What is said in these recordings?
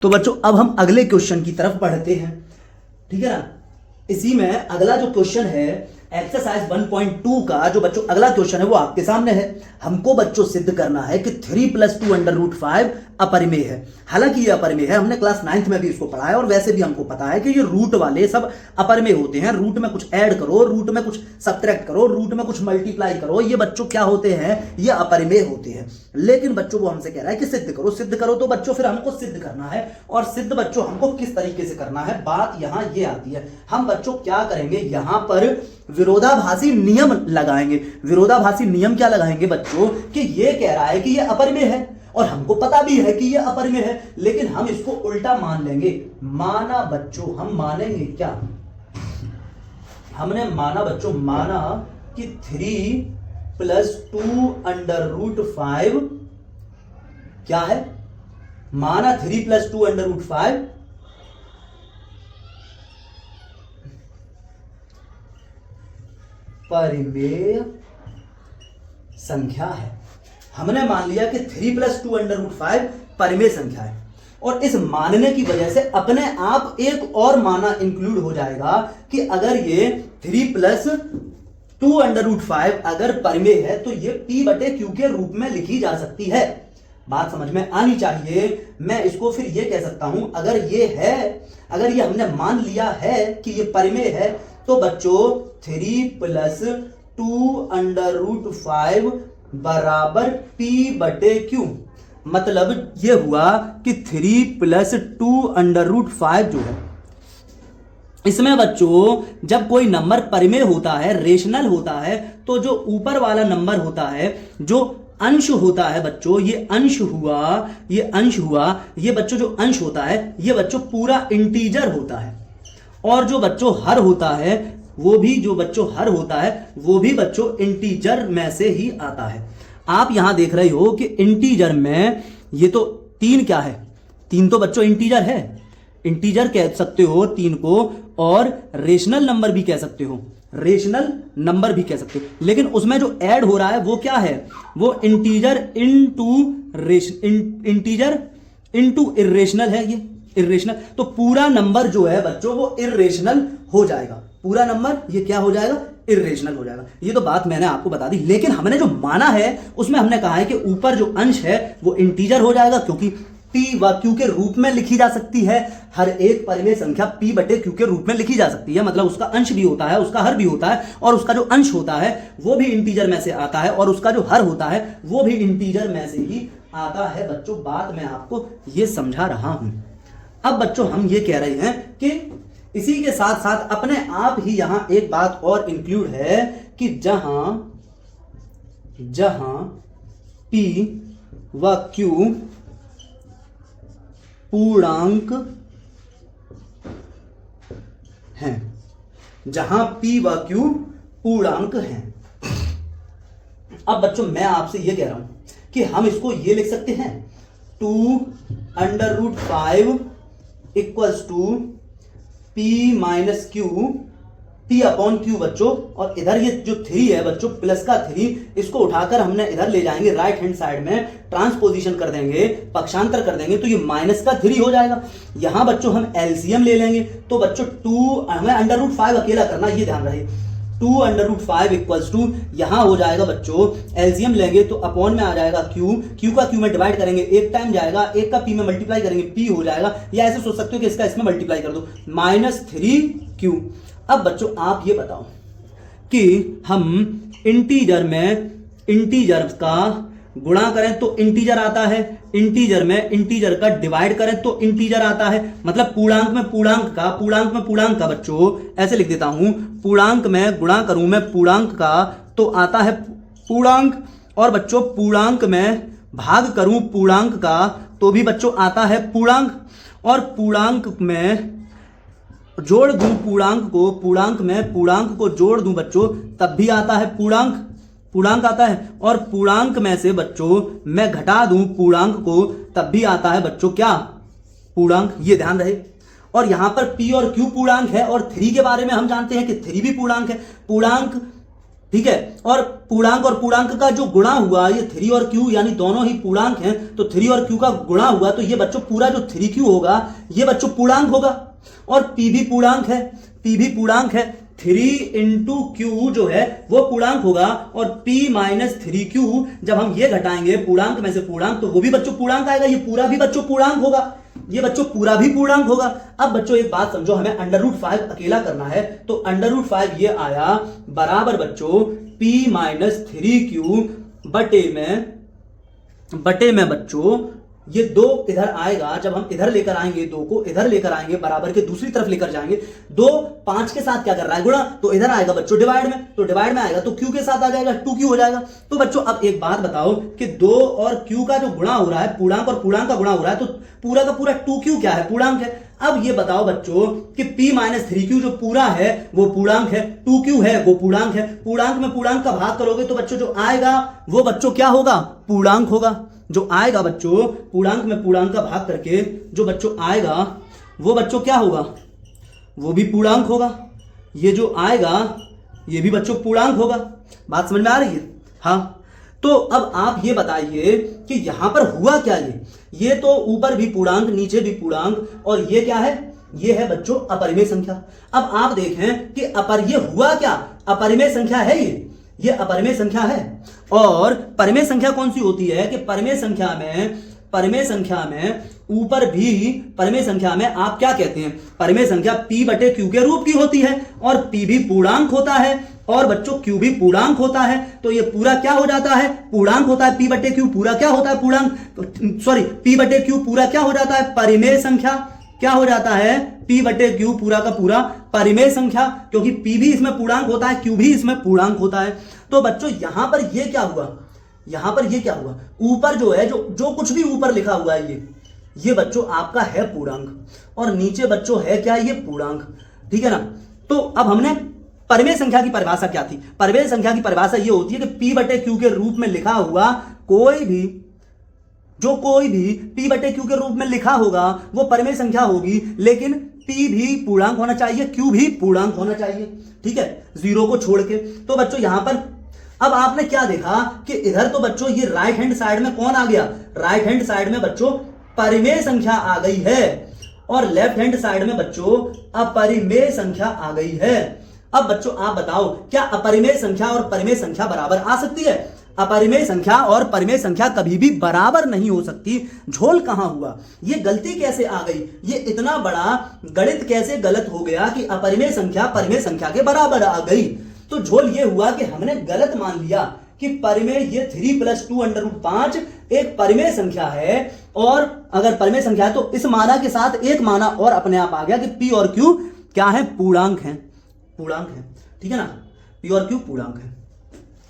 तो बच्चों अब हम अगले क्वेश्चन की तरफ बढ़ते हैं, ठीक है ना। इसी में अगला जो क्वेश्चन है एक्सरसाइज 1.2 का जो बच्चों अगला क्वेश्चन है वो आपके सामने है। हमको बच्चों सिद्ध करना है कि 3+2√5 अपरिमेय है। हालांकि ये अपरिमेय है, हमने क्लास 9th में भी इसको पढ़ा है और वैसे भी हमको पता है कि ये रूट वाले सब अपरिमेय होते हैं। रूट में कुछ ऐड करो, रूट में कुछ सब्ट्रैक्ट करो, रूट में कुछ मल्टीप्लाई करो, ये बच्चों क्या होते हैं, ये अपरिमेय होते हैं। लेकिन बच्चों वो हमसे कह रहा है कि सिद्ध करो। सिद्ध करो तो बच्चों फिर हमको सिद्ध करना है, और सिद्ध बच्चों हमको किस तरीके से करना है, बात यहां ये आती है। हम बच्चों क्या करेंगे, यहां पर विरोधाभासी नियम लगाएंगे। विरोधाभासी नियम क्या लगाएंगे बच्चों, कि ये कह रहा है कि ये अपरिमेय है और हमको पता भी है कि ये अपरिमेय है, लेकिन हम इसको उल्टा मान लेंगे। माना बच्चों, हम मानेंगे क्या, हमने माना बच्चों, माना कि 3+2√5 क्या है, माना 3+2√5 परिमेय संख्या है। हमने मान लिया कि 3+2√5 परिमेय संख्या है, और इस मानने की वजह से अपने आप एक और माना इंक्लूड हो जाएगा कि अगर ये 3+2√5 अगर परिमेय है तो ये P/Q के रूप में लिखी जा सकती है। बात समझ में आनी चाहिए। मैं इसको फिर ये कह सकता हूं, अगर ये है, अगर ये हमने मान लिया है कि ये परिमेय है, तो बच्चों 3+2√5 बराबर P/Q। मतलब ये हुआ कि 3+2√5 जो है, इसमें बच्चों जब कोई नंबर परिमेय होता है, रेशनल होता है, तो जो ऊपर वाला नंबर होता है, जो अंश होता है बच्चों, ये अंश हुआ, ये अंश हुआ, ये बच्चों जो अंश होता है, ये बच्चों पूरा इंटीजर होता है। और जो बच्चों हर होता है, वो भी जो बच्चों हर होता है, वो भी बच्चों इंटीजर में से ही आता है। आप यहां देख रहे हो कि इंटीजर में ये तो 3 क्या है, 3 तो बच्चों इंटीजर है, इंटीजर कह सकते हो 3 को, और रेशनल नंबर भी कह सकते हो, रेशनल नंबर भी कह सकते हो। लेकिन उसमें जो ऐड हो रहा है वो क्या है, वो इंटीजर इनटू इर्रेशनल है, ये इर्रेशनल। तो पूरा नंबर जो है बच्चों वो इर्रेशनल हो जाएगा, पूरा नंबर ये क्या हो जाएगा, इर्रेशनल हो जाएगा। ये तो बात मैंने आपको बता दी। लेकिन हमने जो माना है उसमें हमने कहा है कि ऊपर जो अंश है वो इंटीजर हो जाएगा, क्योंकि P/Q के रूप में लिखी जा सकती है। हर एक परिमेय संख्या P/Q के रूप में लिखी जा सकती है, मतलब उसका अंश भी होता है, उसका हर भी होता है, और उसका जो अंश होता है वो भी इंटीजर में से आता है, और उसका जो हर होता है वो भी इंटीजर में से ही आता है। बच्चों बात मैं आपको ये समझा रहा हूं। अब बच्चों हम ये कह रहे हैं कि इसी के साथ साथ अपने आप ही यहां एक बात और इंक्लूड है कि जहां P व Q पूर्णांक हैं, जहां P व Q पूर्णांक हैं। अब बच्चों मैं आपसे यह कह रहा हूं कि हम इसको ये लिख सकते हैं, 2√5 इक्वल्स टू P-Q, P/Q बच्चों, और इधर ये जो 3 है बच्चों, प्लस का 3, इसको उठाकर हमने इधर ले जाएंगे, राइट हैंड साइड में ट्रांसपोजिशन कर देंगे, पक्षांतर कर देंगे, तो ये माइनस का 3 हो जाएगा। यहां बच्चों हम एलसीएम ले लेंगे, तो बच्चों 2, हमें √5 अकेला करना, ये ध्यान रहे, 2√5 इक्वल्स टू, यहां हो जाएगा बच्चों एलसीएम लेंगे तो अपॉन में आ जाएगा Q का Q में डिवाइड करेंगे, एक टाइम जाएगा, एक का P में मल्टीप्लाई करेंगे, P हो जाएगा, या ऐसे सोच सकते हो कि इसका इसमें मल्टीप्लाई कर दो, -3Q। अब बच्चों आप ये बताओ कि हम इंटीजर में इंटीजर का गुणा करें तो इंटीजर आता है, इंटीजर में इंटीजर का डिवाइड करें तो इंटीजर आता है, मतलब पूर्णांक में पूर्णांक का बच्चों ऐसे लिख देता हूं, पूर्णांक में गुणा करूं मैं पूर्णांक का तो आता है पूर्णांक, और बच्चों पूर्णांक में भाग करूं पूर्णांक का तो भी बच्चों आता है पूर्णांक, और पूर्णांक में जोड़ दूं पूर्णांक को, पूर्णांक में पूर्णांक को जोड़ दूं बच्चों तब भी आता है पूर्णांक आता है, और पूर्णांक में से बच्चों मैं घटा दूं पूर्णांक को तब भी आता है बच्चों क्या, पूर्णांक। ये ध्यान रहे। और यहां पर P और Q पूर्णांक है, और 3 के बारे में हम जानते हैं कि 3 भी पूर्णांक है। पूर्णांक ठीक है। और पूर्णांक का जो गुणा हुआ, ये 3 और q यानी दोनों ही पूर्णांक हैं, तो 3 और q का गुणा हुआ, तो ये बच्चों पूरा जो 3q होगा ये बच्चों पूर्णांक होगा। और p भी पूर्णांक है, p भी पूर्णांक है। 3 इंटू क्यू जो है वो पूर्णांक होगा, और p माइनस 3q जब हम ये घटाएंगे पूर्णांक में से पूर्णांक, तो वो भी बच्चों पूर्णांक आएगा, ये पूरा भी बच्चों पूर्णांक होगा, ये बच्चों पूरा भी पूर्णांक होगा। अब बच्चों एक बात समझो, हमें अंडर रूट 5 अकेला करना है, तो अंडर रूट 5 ये आया बराबर बच्चों p माइनस 3q बटे में बच्चों ये 2 इधर आएगा, जब हम इधर लेकर आएंगे 2 को इधर लेकर आएंगे, बराबर के दूसरी तरफ लेकर जाएंगे, 2 5 के साथ क्या कर रहा है गुणा, तो इधर आएगा बच्चों डिवाइड में, तो डिवाइड में आएगा तो q के साथ आ जाएगा, 2q हो जाएगा। तो बच्चों अब एक बात बताओ कि 2 और q का जो गुणा हो रहा है, पूर्णांक और पूर्णांक का गुणा हो रहा है, तो पूरा का पूरा 2q क्या है, पूर्णांक है। अब ये बताओ बच्चों कि p माइनस 3q जो पूरा है वो पूर्णांक है, 2q है वो पूर्णांक है। पूर्णांक में पूर्णांक का भाग करोगे तो बच्चों जो आएगा वो बच्चों क्या होगा, पूर्णांक होगा। जो आएगा बच्चों पूर्णांक में पूर्णांक का भाग करके जो बच्चों आएगा वो बच्चों क्या होगा, वो भी पूर्णांक होगा। ये जो आएगा ये भी बच्चों पूर्णांक होगा। बात समझ में आ रही है? हाँ। तो अब आप ये बताइए कि यहां पर हुआ क्या, ये तो ऊपर भी पूर्णांक नीचे भी पूर्णांक, और ये क्या है, ये है बच्चों अपरिमेय संख्या। अब आप देखें कि ये हुआ क्या, अपरिमेय संख्या है, ये अपरिमेय संख्या है। और परिमेय संख्या कौन सी होती है कि परिमेय संख्या में ऊपर भी परिमेय संख्या में आप क्या कहते हैं, परिमेय संख्या p बटे q के रूप की होती है, और p भी पूर्णांक होता है, और बच्चों q भी पूर्णांक होता है, तो ये पूरा क्या हो जाता है, पूर्णांक होता है। p बटे q पूरा क्या होता है, पूर्णांक, सॉरी p बटे q पूरा क्या हो जाता है, परिमेय संख्या। क्या हो जाता है, p बटे q पूरा का पूरा परिमेय संख्या, क्योंकि p भी इसमें पूर्णांक होता है, q भी इसमें पूर्णांक होता है। तो बच्चों यहां पर ये क्या हुआ, ऊपर जो है जो कुछ भी ऊपर लिखा हुआ है ये बच्चों आपका है पूर्णांक, और नीचे बच्चों है क्या, ये पूर्णांक, ठीक है ना। तो अब हमने परिमेय संख्या की परिभाषा क्या थी, परिमेय संख्या की परिभाषा ये होती है कि p बटे q के रूप में लिखा हुआ कोई भी p बटे q के रूप में लिखा होगा वो परिमेय संख्या होगी, लेकिन p भी पूर्णांक होना चाहिए, q भी पूर्णांक होना चाहिए, ठीक है, 0 को छोड़ के। तो बच्चों यहां पर अब आपने क्या देखा कि इधर तो बच्चों ये राइट हैंड साइड में कौन आ गया, राइट हैंड साइड में बच्चों परिमेय संख्या आ गई है, और लेफ्ट हैंड साइड में बच्चों अपरिमेय संख्या आ गई है। अब बच्चों आप बताओ क्या अपरिमेय संख्या और परिमेय संख्या बराबर आ सकती है? अपरिमेय संख्या और परिमेय संख्या कभी भी बराबर नहीं हो सकती। झोल कहां हुआ, ये गलती कैसे आ गई, ये इतना बड़ा गणित कैसे गलत हो गया कि अपरिमेय संख्या परिमेय संख्या के बराबर आ गई? तो झोल ये हुआ कि हमने गलत मान लिया कि परिमेय ये 3 + 2 √5 एक परिमेय संख्या है, और अगर परिमेय संख्या है तो इस माना के साथ एक माना और अपने आप आ गया कि p और q क्या है, पूर्णांक है, ठीक है ना, p और q पूर्णांक है।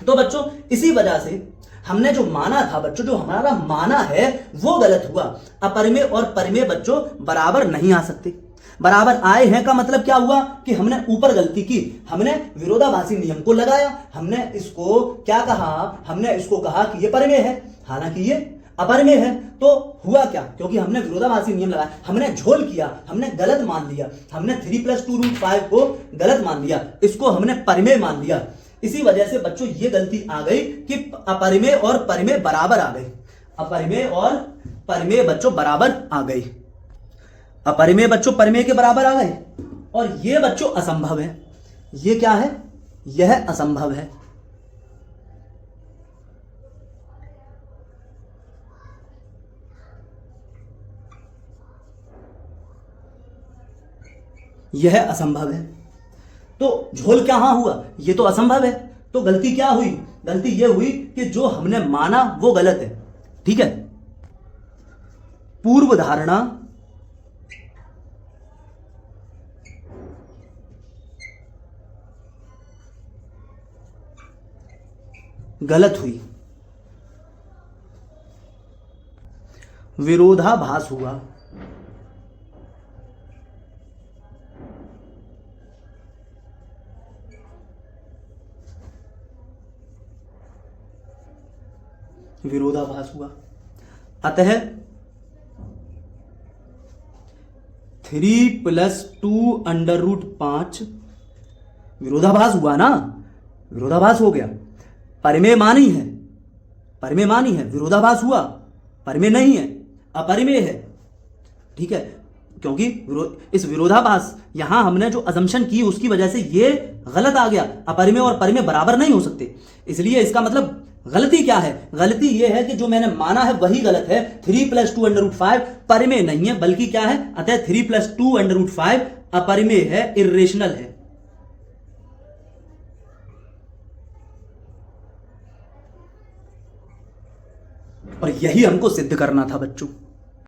तो बच्चों इसी वजह से हमने जो माना था बच्चों, जो हमारा माना है वो गलत हुआ। अपरिमेय और परिमेय बच्चों बराबर नहीं आ सकते। बराबर आए हैं का मतलब क्या हुआ कि हमने ऊपर गलती की, हमने विरोधाभासी नियम को लगाया, हमने इसको क्या कहा, हमने इसको कहा कि ये परिमेय है, हालांकि ये अपरिमेय है। तो हुआ क्या, क्योंकि हमने विरोधाभासी नियम लगाया, हमने झोल किया, हमने गलत मान लिया, हमने 3 + 2 √5 को गलत मान लिया, इसको हमने परिमेय मान लिया। इसी वजह से बच्चों ये गलती आ गई कि अपरिमेय और परिमेय बराबर आ गए, अपरिमेय और परिमेय बच्चों बराबर आ गई, अपरिमेय बच्चों परिमेय के बराबर आ गए, और ये बच्चों असंभव है। ये क्या है, यह असंभव है। यह असंभव है। तो झोल क्या हुआ, ये तो असंभव है। तो गलती क्या हुई, गलती ये हुई कि जो हमने माना वो गलत है, ठीक है। पूर्व धारणा गलत हुई, विरोधाभास हुआ, विरोधाभास हुआ। अतः 3 + 2 √5 विरोधाभास हुआ ना, विरोधाभास हो गया। परिमेय मानी है, परिमेय मानी है, विरोधाभास हुआ, परिमेय नहीं है, अपरिमेय है। ठीक है, क्योंकि इस विरोधाभास यहां हमने जो अजम्पशन की उसकी वजह से ये गलत आ गया। अपरिमेय और परिमेय बराबर नहीं हो सकते, इसलिए इसका मतलब गलती क्या है? गलती ये है कि जो मैंने माना है वही गलत है। 3 + 2√5 परिमेय नहीं है, बल्कि क्या है? अतः 3 + 2√5 अपरिमेय है, इर्रेशनल है। और यही हमको सिद्ध करना था बच्चों।